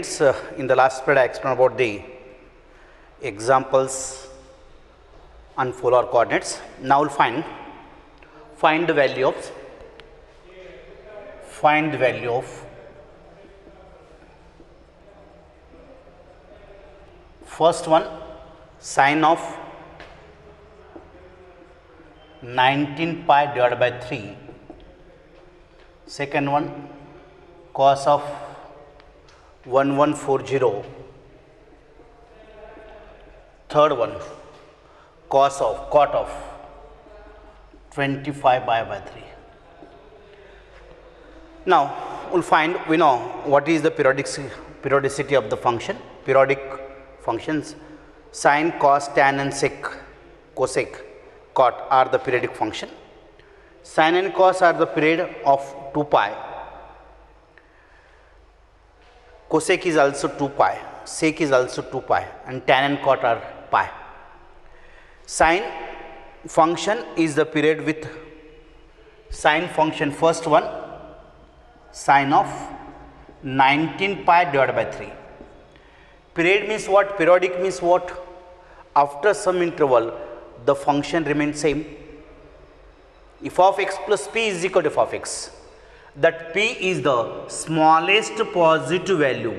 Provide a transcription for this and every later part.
students, in the last period I explained about the examples on polar coordinates. Now we'll find the value of first one, sine of 19 pi divided by 3. Second one, cos of 1140. Third one, cot of 25 pi by 3. Now we know what is the periodicity of the function. Periodic functions, sine, cos, tan and sec, cosec, cot are the periodic function. Sine and cos are the period of 2 pi. Cosec is also 2 pi, sec is also 2 pi, and tan and cot are pi. Sine function is the period with sine function, first one, sine of 19 pi divided by 3. Period means what? Periodic means what? After some interval, the function remains same. If of x plus p is equal to f of x, that p is the smallest positive value,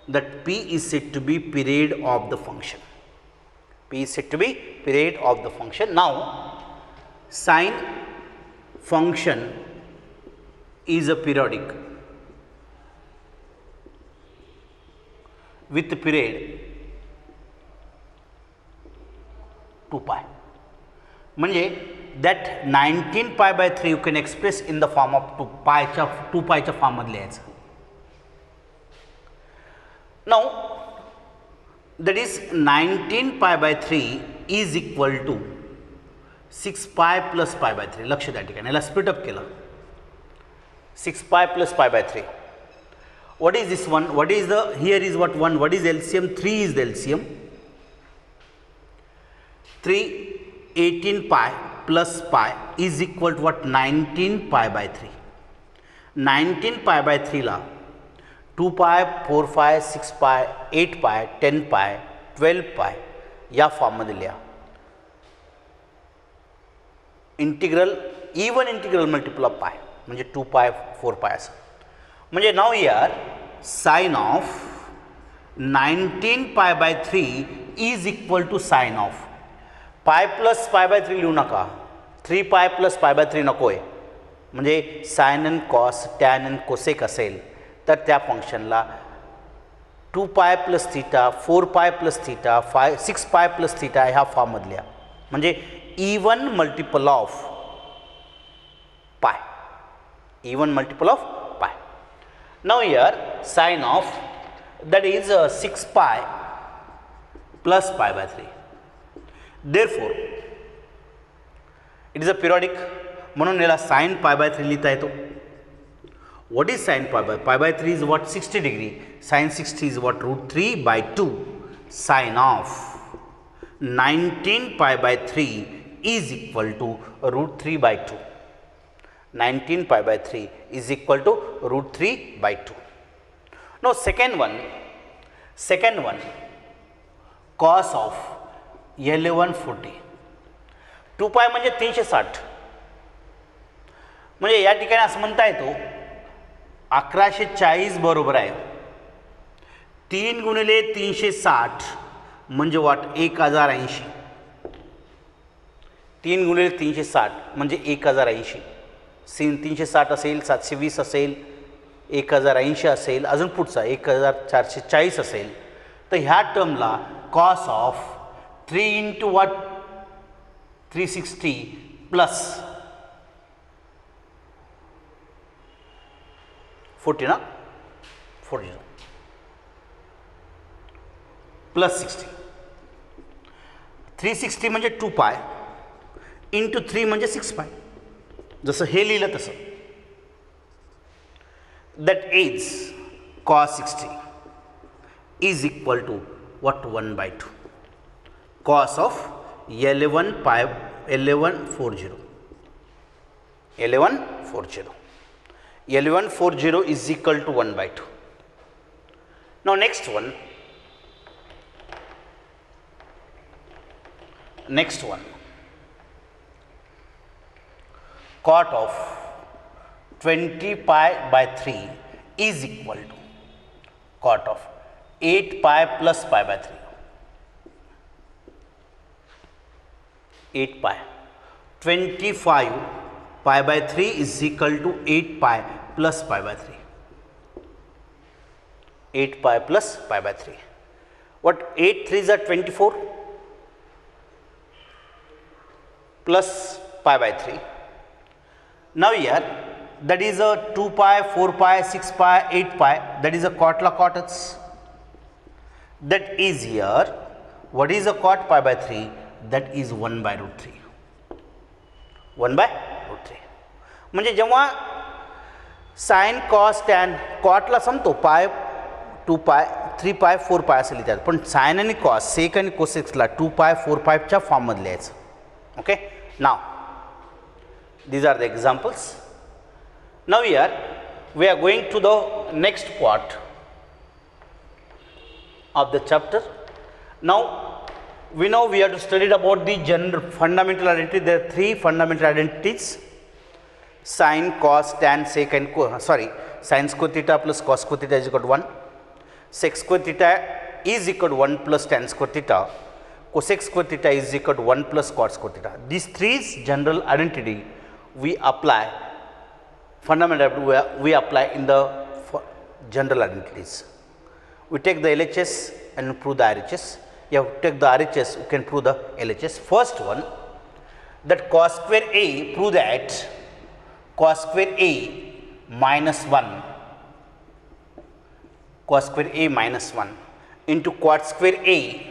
that p is said to be period of the function. P is said to be period of the function. Now, sine function is a periodic with the period 2 pi. म्हणजे that 19 pi by 3 you can express in the form of 2 pi च्या form मध्ये लिहायचं. Now that is 19 pi by 3 is equal to 6 pi plus pi by 3. लक्ष द्या ठिकाणी याला split up केलं. 6 pi plus pi by 3. What is this one? What is the, here is what 1, what is LCM? 3 is the LCM. 3, 18 pi plus pi is equal to what? 19 pi by 3. 19 pi by 3 La 2 pi, 4 pi, 6 pi, 8 pi, 10 pi, 12 pi या form मध्ये लिहा. Integral, even integral multiple of pi म्हणजे 2 pi, 4 pi असं. म्हणजे नाव यार sine of 19 pi by 3 is equal to sine of pi plus pi by 3 लिहू नका, 3 pi प्लस पाय बाय 3 नको आहे. म्हणजे sine and cos, tan and cosec असेल तर त्या फंक्शनला 2 pi plus theta, 4 pi plus theta, 6 pi plus theta ह्या फॉर्म मधल्या, म्हणजे even multiple of pi, even multiple of pi. Now here sine of that is 6 pi plus pi by 3. Therefore it is a periodic, म्हणून याला sin pi by 3 लिहिता येतो. What is sin pi by 3 is what? 60 degree. Sin 60 is what? root 3 by 2. Sin of 19 pi by 3 is equal to root 3 by 2. 19 pi by 3 is equal to root 3 by 2. Now second one, cos of 1140. 2 pi म्हणजे 360. म्हणजे या ठिकाणी असं म्हणता येतो 1140 बरोबर आहे 3 गुणिले 360 म्हणजे वाट 1080. 3 गुणिले 360 म्हणजे 1080. 360 असेल, 720 असेल, 1080 असेल, अजून पुढचा 1440 असेल. तर ह्या टर्मला cos of 3 into what 360 plus 40 ना 40 प्लस 60. 360 म्हणजे 2 पाय इंटू 3 म्हणजे 6 पाय. जसं हे लिहिलं तसं. That is cos 60 is equal to what 1 by 2 cos of 1140. L140 is equal to 1 by 2. Now next one, cot of 20 pi by 3 is equal to cot of 8 pi plus pi by 3. 8 pi. 25 pi by 3 is equal to 8 pi plus pi by 3. 8 pi plus pi by 3. What 8 3s are 24 plus pi by 3. Now here that is a 2 pi, 4 pi, 6 pi, 8 pi, that is a cot la cots. That is here, what is a cot pi by 3? That is 1 by root 3. 1 by root 3. म्हणजे जेव्हा sine cos tan कॉटला समतो पाय 2 पाय 3 पाय 4 पाय असं लिहितात, पण sign आणि cos सेक आणि कोसेक्सला 2 पाय 4 पायच्या फॉर्ममध्ये लिहायचं. Okay, now these are the examples. Now here we are going to the next part of the chapter. Now we know we have to study about the general fundamental identity. There are 3 fundamental identities: sin, cos, tan, sec and sin square theta plus cos square theta is equal to 1, sec square theta is equal to 1 plus tan square theta, cosec square theta is equal to 1 plus cot square theta. These 3 general identity we apply, fundamental we apply in the general identities. We take the LHS and prove the RHS. You have to take the RHS, you can prove the LHS. First one, that cos square A, prove that cos square A minus 1, cos square A minus 1 into cot square A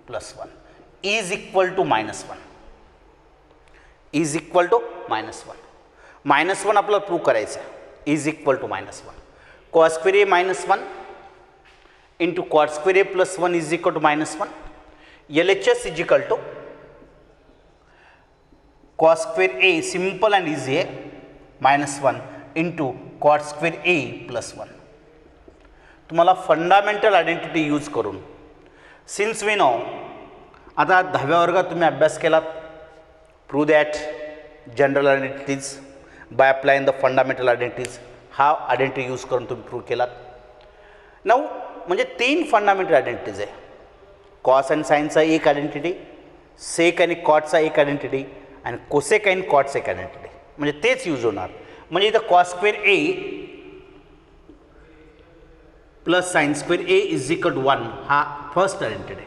plus 1 is equal to minus 1. Is equal to minus 1. Minus 1 आपल्याला prove करायचं आहे. Is equal to minus 1. Cos square A minus 1 into cot square A plus 1 is equal to minus 1. LHS is equal to cos square A, simple and easy, minus 1 into cot square A plus 1. तुम्हाला fundamental identity use करून, since we know, आता 10व्या वर्गात तुम्ही अभ्यास केलात, prove that general identities by applying the fundamental identities. हा identity use करून तुम्ही प्रूव्ह केलात. नाऊ म्हणजे 3 फंडामेंटल आयडेंटिटीज आहे. कॉस अँड साइनचा एक आयडेंटिटी, सेक आणि कॉटचा एक आयडेंटिटी आणि कोसेक आणि कॉटचा एक आयडेंटिटी, म्हणजे तेच यूज होणार. म्हणजे इथं cos square A plus sine square A is equal to 1 हा first identity.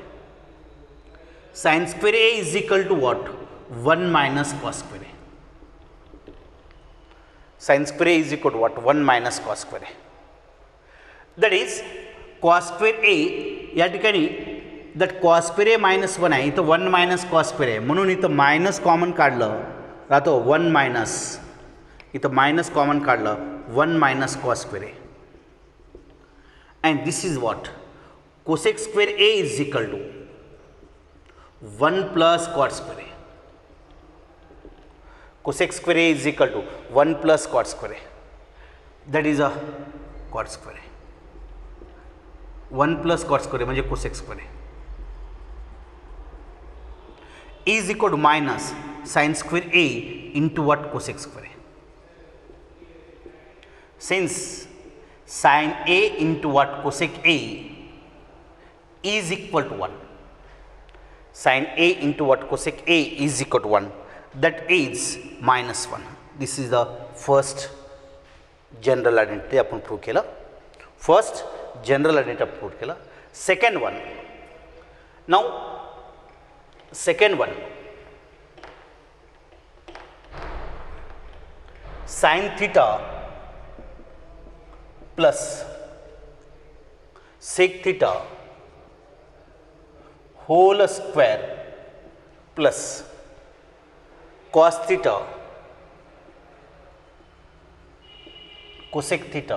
Sine square A is equal to what? 1 minus cos square A. Sin square A is equal to what? 1 minus cos square A. That is cos square A या ठिकाणी that cos square A minus 1 आहे, इथं 1 minus cos square A, म्हणून इथं minus common काढलं राहतो 1 minus, इथं minus common काढलं 1 minus cos square A. And this is what? Cosec square A is equal to 1 plus cot square A. Cosec square A is equal to 1 plus cot square A. That is a cot square A. 1 plus cot square A म्हणजे cosec square A is equal to minus sin square A into what? Cosec square A. Since sin A into what? Cosec A is equal to 1. Sin A into what? Cosec A is equal to 1. That is minus 1. This is the first general identity आपण prove केलं. First general identity prove केलं. Second one, now second one, sine theta plus sec theta whole square plus cos theta cosec theta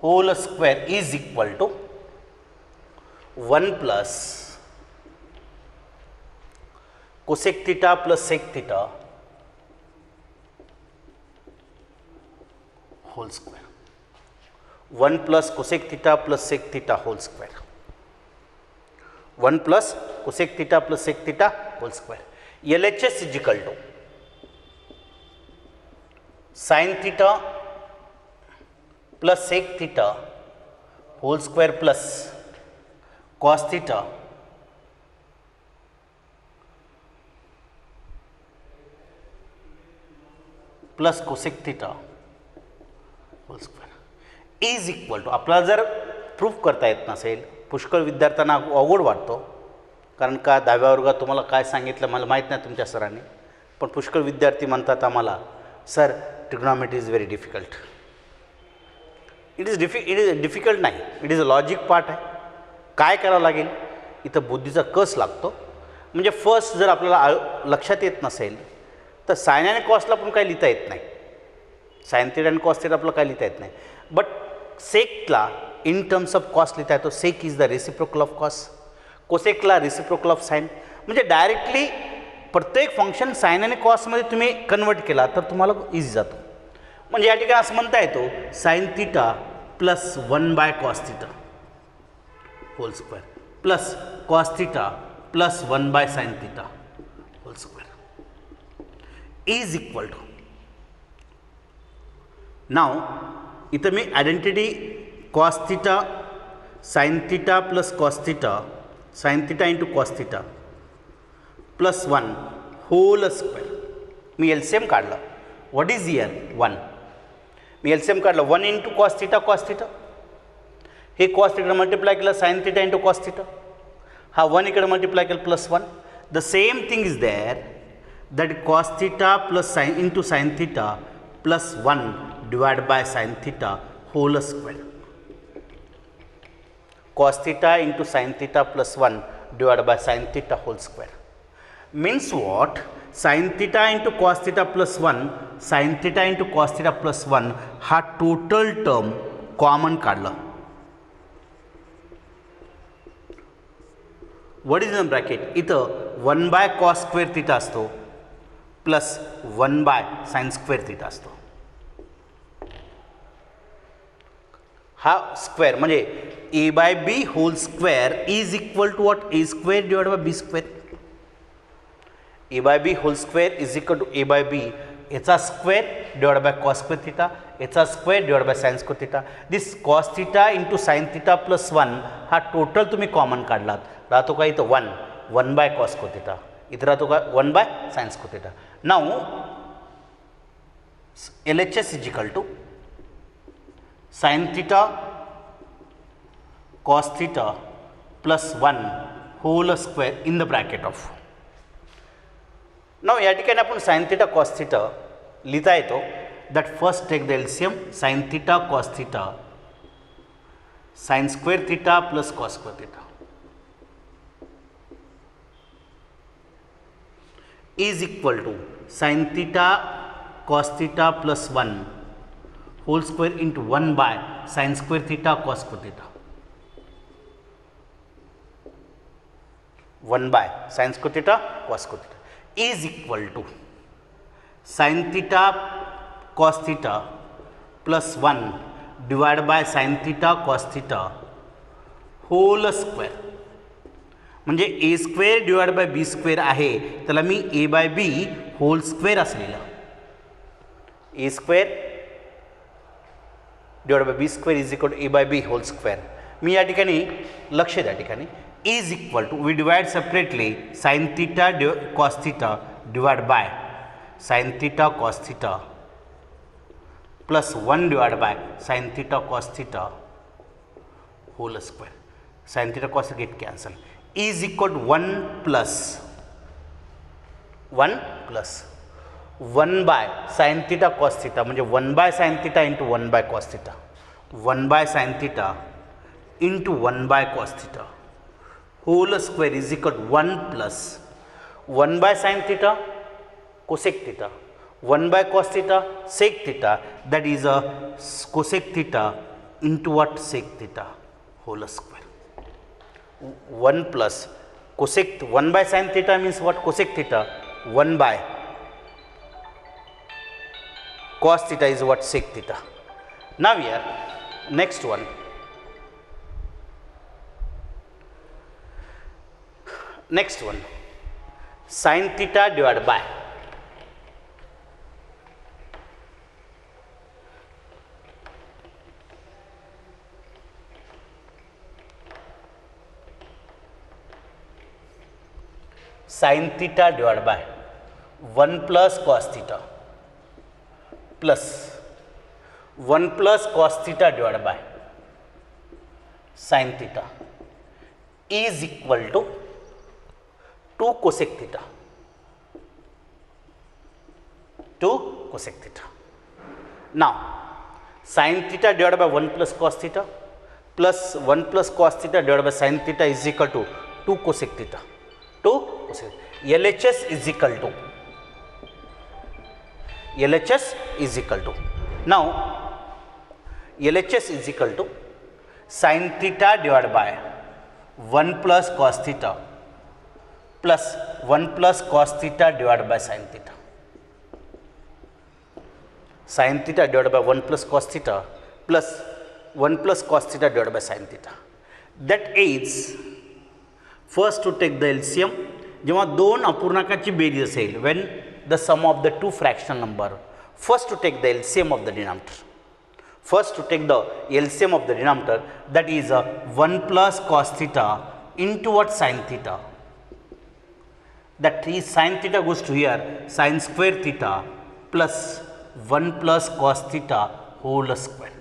whole square is equal to 1 plus cosec theta plus sec theta whole square. 1 plus cosec theta plus sec theta whole square. 1 plus cosec theta plus sec theta whole square. LHS is equal to sin theta plus sec theta whole square plus cos theta plus cosec theta whole square is equal to. आपल्याला जर proof करता येत नसेल, पुष्कळ विद्यार्थ्यांना अवघड वाटतो, कारण का 10व्या वर्गात तुम्हाला काय सांगितलं मला माहीत नाही तुमच्या सरांनी, पण पुष्कळ विद्यार्थी म्हणतात आम्हाला sir trigonometry is very difficult. It is difficult नाही, it is a logic part आहे. काय करावं लागेल, इथं बुद्धीचा कस लागतो. म्हणजे फर्स्ट जर आपल्याला लक्षात येत नसेल तर साइन आणि कॉसला पण काही लिहिता येत नाही. साइन थीटा आणि कॉस थीटा आपल्याला काही लिहिता येत नाही. बट सेकला इन टर्म्स ऑफ कॉस लिहिता येतो. Sec is the reciprocal of cos, कोसेकला रेसिप्रोकल ऑफ साइन. म्हणजे डायरेक्टली प्रत्येक फंक्शन साइन आणि कॉसमध्ये तुम्ही कन्वर्ट केला तर तुम्हाला इझी जातो. म्हणजे या ठिकाणी असं म्हणता येतो sine theta plus 1 by cos theta whole square plus cos theta plus 1 by sine theta whole square is equal to. नाव इथं मी identity cos theta sine theta plus cos theta sine theta into cos theta plus 1 whole square. मी LCM काढलं. What is here 1. मी LCM काढलं 1 into cos theta हे cos theta multiply केलं sine theta into cos theta, हा 1 इकडे multiply केलं plus 1. The same thing is there, that cos theta plus sin into sin theta plus 1 divided by sin theta whole square. Cos theta into sin theta plus 1 divided by sin theta whole square means what? Sin theta into cos theta plus 1 sin theta into cos theta plus 1 हा total term common काढला. what is in the bracket? इथं 1 by cos square theta असतो plus 1 by sine square theta असतो. हा square म्हणजे A by B whole square is equal to what? A square divide by B square. A by B whole square is equal to A by B याचा square divide by cos square theta याचा square divide by sine square theta. This cos theta into sine theta plus 1 हा total तुम्ही common काढलात, राहतो का इथं 1 by cos square theta, इथं राहतो का 1 by sine square theta. Now LHS is equal to sin theta cos theta plus 1 whole square in the bracket of. Now या ठिकाणी आपण sin theta cos theta लिहिता येतो. that first take the LCM sin theta cos theta sin square theta plus cos square theta is equal to sin theta cos theta plus 1 whole square into 1 by sin square theta cos square theta. 1 by sin square theta cos square theta is equal to sin theta cos theta plus 1 divided by sin theta cos theta whole square. म्हणजे A square divide by B square आहे, त्याला मी A by B whole square असं लिहिलं. A square divide by B square is equal to A by B whole square. मी या ठिकाणी लक्ष द्या ठिकाणी is equal to we divide separately sine theta cos theta divide by sine theta cos theta plus 1 divide by sine theta cos theta whole square. Sine theta cos get cancel is equal to 1 plus 1 by sin theta cos theta म्हणजे 1 by sin theta into 1 by cos theta 1 by sin theta into 1 by cos theta whole square is equal to 1 plus 1 by sin theta cosec theta 1 by cos theta sec theta, that is a cosec theta into what? Sec theta whole square. 1 plus cosec 1 by sin theta means what? Cosec theta. 1 by cos theta is what? Sec theta. Now here, next one. Next one, sin theta divided by sin theta divided by 1 plus cos theta plus 1 plus cos theta divided by sin theta is equal to 2 cosec theta. 2 cosec theta. Now, sin theta divided by 1 plus cos theta plus 1 plus cos theta divided by sin theta is equal to 2 cosec theta. 2 cosec. LHS is equal to now LHS is equal to sin theta divided by 1 plus cos theta plus 1 plus cos theta divided by sin theta. Sin theta divided by 1 plus cos theta plus 1 plus cos theta divided by sin theta. That is, first to take the LCM. जेव्हा दोन अपूर्णांकाची berries असेल, when the sum of the two fractional number, first to take the LCM of the denominator. First to take the LCM of the denominator, that is 1 plus cos theta into what sin theta. That is sin theta goes to here, sin square theta plus 1 plus cos theta whole square.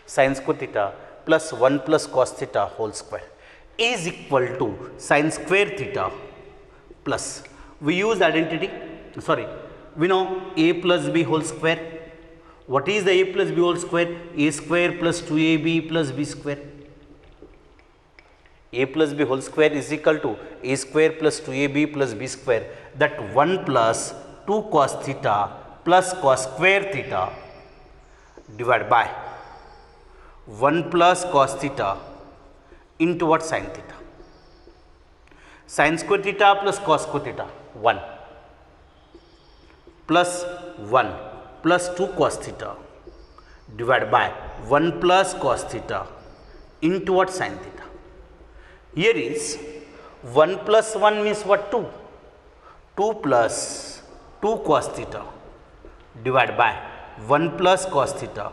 Sin square theta plus 1 plus cos theta whole square is equal to sin square theta plus, we use identity, sorry, we know a plus b whole square. What is the a plus b whole square? A square plus 2ab plus b square. A plus b whole square is equal to a square plus 2ab plus b square. That 1 plus 2 cos theta plus cos square theta divided by 1 plus cos theta into what? Sin theta. Sin square theta plus cos square theta 1 plus 1 plus 2 cos theta divided by 1 plus cos theta into what? Sin theta. Here is 1 plus 1 means what? 2. 2 plus 2 cos theta divided by 1 plus cos theta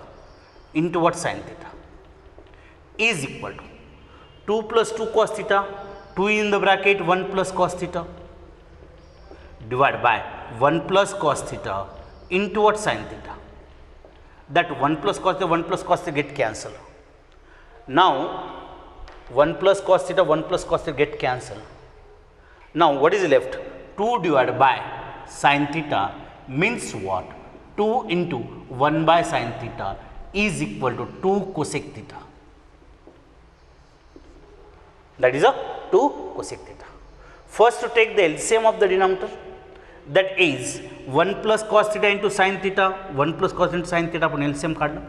into what? Sin theta is equal to 2 plus 2 cos theta, 2 in the bracket 1 plus cos theta divided by 1 plus cos theta into what? Sin theta. That 1 plus cos theta, 1 plus cos theta get cancelled. Now 1 plus cos theta, 1 plus cos theta get cancelled. Now what is left? 2 divided by sin theta means what? 2 into 1 by sin theta is equal to 2 cosec theta. That is a 2 cosec theta. First to take the LCM of the denominator, that is 1 plus cos theta into sin theta, 1 plus cos into sin theta आपण LCM काढलं.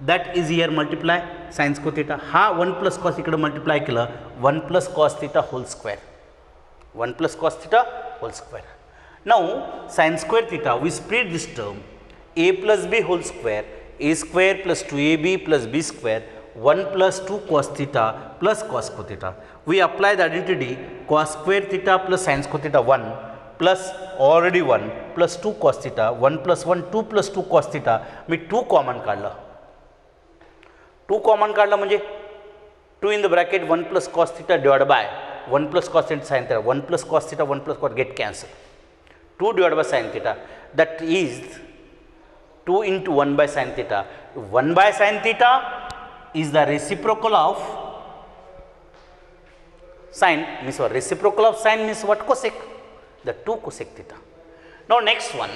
That is here multiply sin square theta. हा 1 plus cos इकडे multiply केलं 1 plus cos theta whole square. 1 plus cos theta whole square. Now sin square theta, we split this term a plus b whole square, a square plus 2ab plus b square, 1 plus 2 cos theta plus cos square theta. We apply the identity cos square theta plus sin square theta 1 plus already 1 plus 2 cos theta 1 plus 1 2 plus 2 cos theta. Me 2 common काढलं. 2 common काढलं म्हणजे 2 in the bracket 1 plus cos theta divided by 1 plus cos theta sin theta. 1 plus cos theta 1 plus cos get cancelled. 2 divided by sin theta, that is 2 into 1 by sin theta. 1 by sin theta is the reciprocal of sin, means what? Reciprocal of sin means what? Cosec. The 2 cosec theta. Now next one,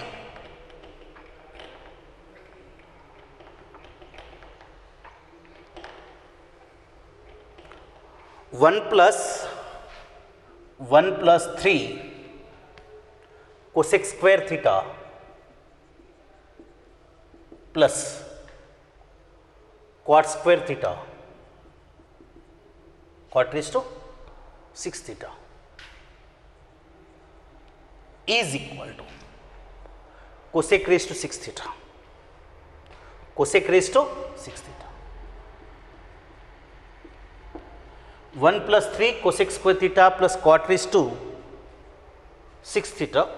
one plus 3 cosec square theta plus cot square theta cot raised to 6 theta is equal to cosec raised to 6 theta. cosec raised to 6 theta. 1 plus 3 cosec square theta plus cot raised to 6 theta.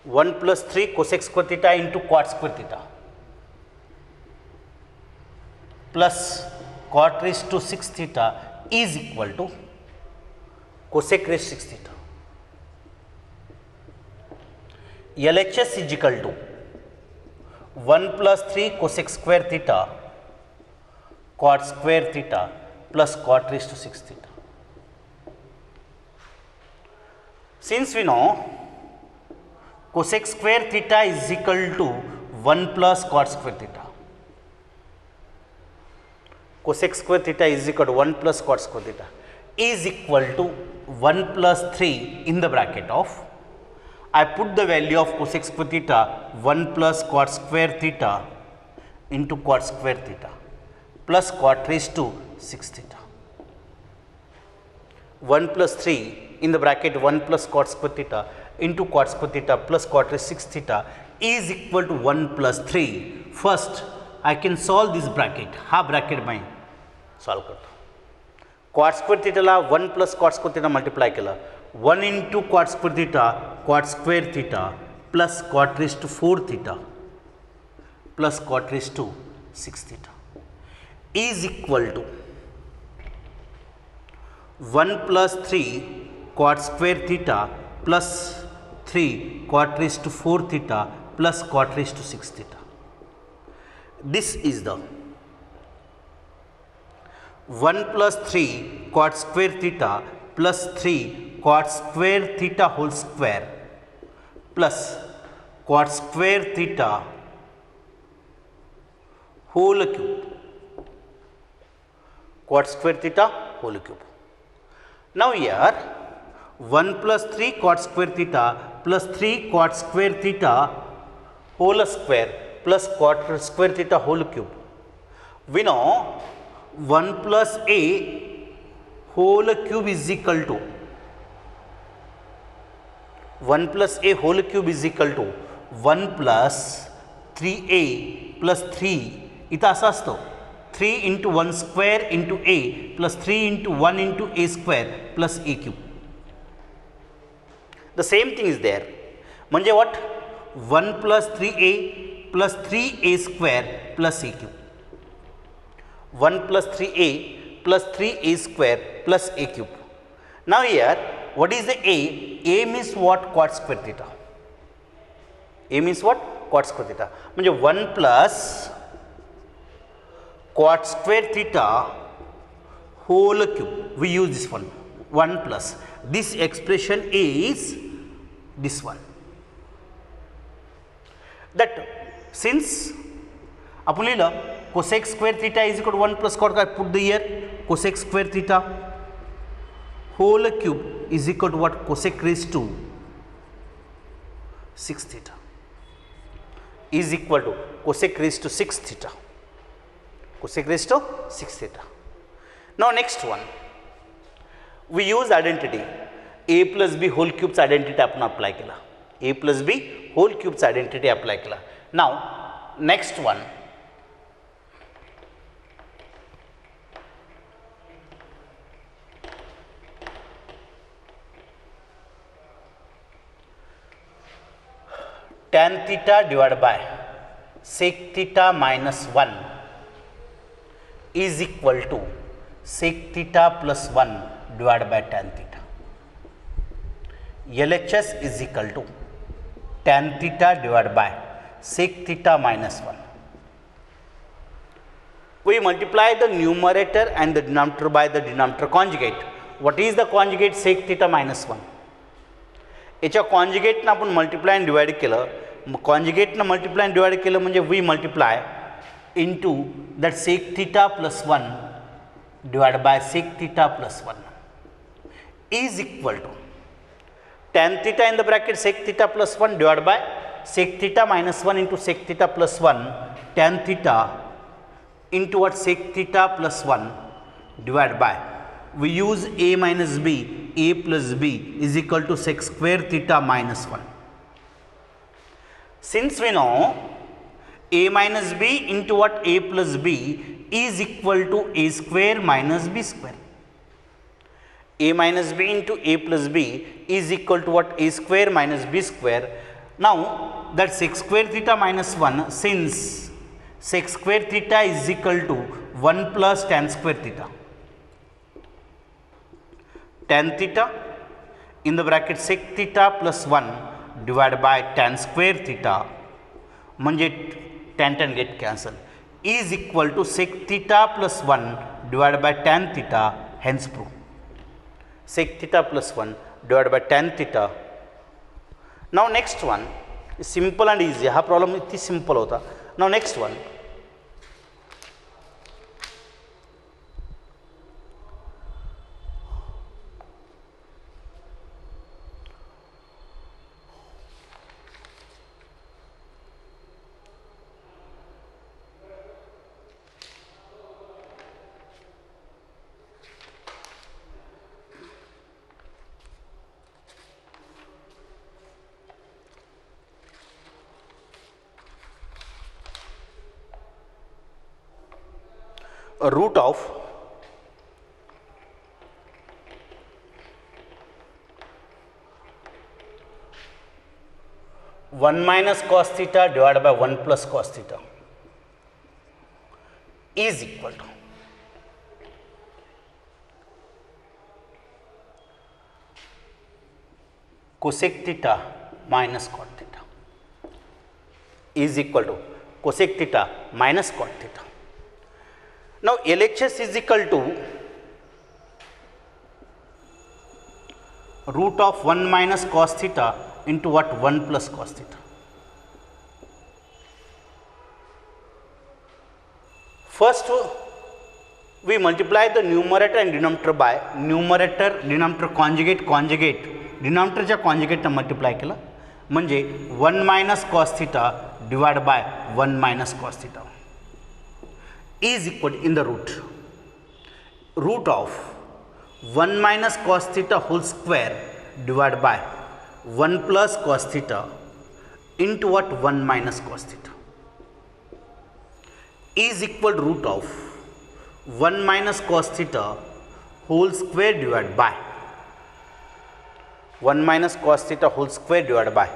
1 plus 3 cosec square theta into cot square theta plus cot raised to 6 theta is equal to cosec raised to 6 theta. LHS is equal to 1 plus 3 cosec square theta cot square theta plus cot raised to 6 theta. Since we know cosec square theta is equal to 1 plus cot square theta, cosec square theta is equal to 1 plus cot square theta is equal to 1 plus 3 in the bracket of, I put the value of cosec square theta 1 plus cot square theta into cot square theta plus cot raised to 6 theta. 1 plus 3 in the bracket 1 plus cot square theta into cot square theta plus cot raised to 6 theta is equal to 1 plus 3. First I can solve this bracket, हा bracket में solve करता. Cot square theta ला 1 plus cot square theta multiply केला, 1 into cot square theta cot square theta plus cot raised to 4 theta plus cot raised to 6 theta is equal to 1 plus 3 cot square theta plus 3 cot raised to 4 theta plus cot raised to 6 theta. This is the 1 plus 3 cot square theta plus 3 cot square theta whole square plus cot square theta whole cube, cot square theta whole cube. Now here 1 plus 3 cot square theta plus 3 cot square theta whole square plus cot square theta whole cube. We know 1 plus a whole cube is equal to 1 plus a whole cube is equal to 1 plus 3a plus 3 इथं असं असतं 3 into 1 square into a plus 3 into 1 into a square plus a cube. The same thing is there. म्हणजे what? 1 plus 3a plus 3a square plus a cube. 1 plus 3a plus 3a square plus a cube. Now here what is the a? A means what? Cot square theta. A means what? Cot square theta. म्हणजे 1 plus cot square theta whole cube. We use this one. 1 plus. This expression is this one. That since आपण लिहिलं cosec square theta is equal to 1 plus cot, I put the here cosec square theta whole cube is equal to what? Cosec raised to 6 theta is equal to cosec raised to 6 theta. Cosec raised to 6 theta. Now next one, we use identity a plus b whole cubes identity आपण apply केला. A plus b whole cubes identity apply केला. Now next one, tan theta divided by sec theta minus 1 is equal to sec theta plus 1 divided by tan theta. LHS is equal to tan theta divided by sec theta minus 1. We multiply the numerator and the denominator by the denominator conjugate. What is the conjugate? Sec theta minus 1. याच्या कॉन्जुगेटनं आपण multiply and divide केलं, कॉन्जुगेटनं multiply and divide केलं म्हणजे we multiply into that sec theta plus 1 divide by sec theta plus 1 is equal to tan theta in the bracket sec theta plus 1 divided by sec theta minus 1 into sec theta plus 1 tan theta into what? Sec theta plus 1 divided by, we use a minus b, a plus b is equal to sec square theta minus 1. Since we know A minus B into what? A plus B is equal to A square minus B square. A minus B into A plus B is equal to what? A square minus B square. Now that sec square theta minus 1, since sec square theta is equal to 1 plus tan square theta. Tan theta in the bracket sec theta plus 1 divided by tan square theta, म्हणजे tan get cancel, is equal to sec theta plus 1 divided by tan theta, hence proof. Sec theta plus 1 divided by tan theta. Now next one is simple and easy. हा problem इतनी simple होता. Now next one. A root of one minus cos theta divided by 1 plus cos theta is equal to cosec theta minus cot theta, is equal to cosec theta minus cot theta. Now LHS is equal to root of 1 minus cos theta into what? 1 plus cos theta. First we multiply the numerator and denominator by numerator denominator conjugate denominatorच्या conjugate multiply केला, म्हणजे 1 minus cos theta divided by 1 minus cos theta is equal to, in the root of 1 minus cos theta whole square divided by 1 plus cos theta into what? 1 minus cos theta is equal to root of 1 minus cos theta whole square divided by 1 minus cos theta whole square divided by,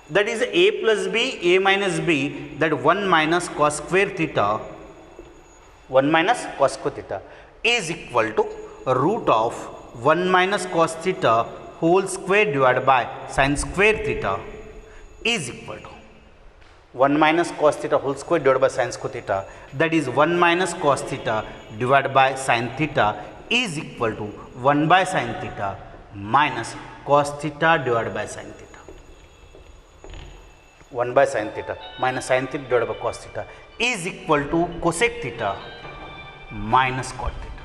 that is a plus b, a minus b, that 1 minus cos square theta, 1 minus cos square theta is equal to root of 1 minus cos theta whole square divided by sin square theta is equal to 1 minus cos theta whole square divided by sin square theta, that is 1 minus cos theta divided by sin theta is equal to 1 by sin theta minus cos theta divided by sin theta. 1 by sin theta minus sin theta divided by cos theta is equal to cosec theta minus cot theta.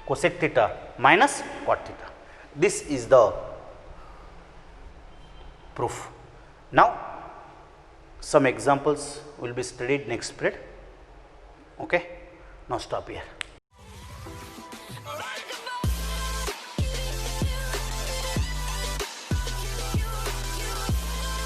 Cosec theta minus cot theta. This is the proof. Now some examples will be studied next period. Okay, now stop here.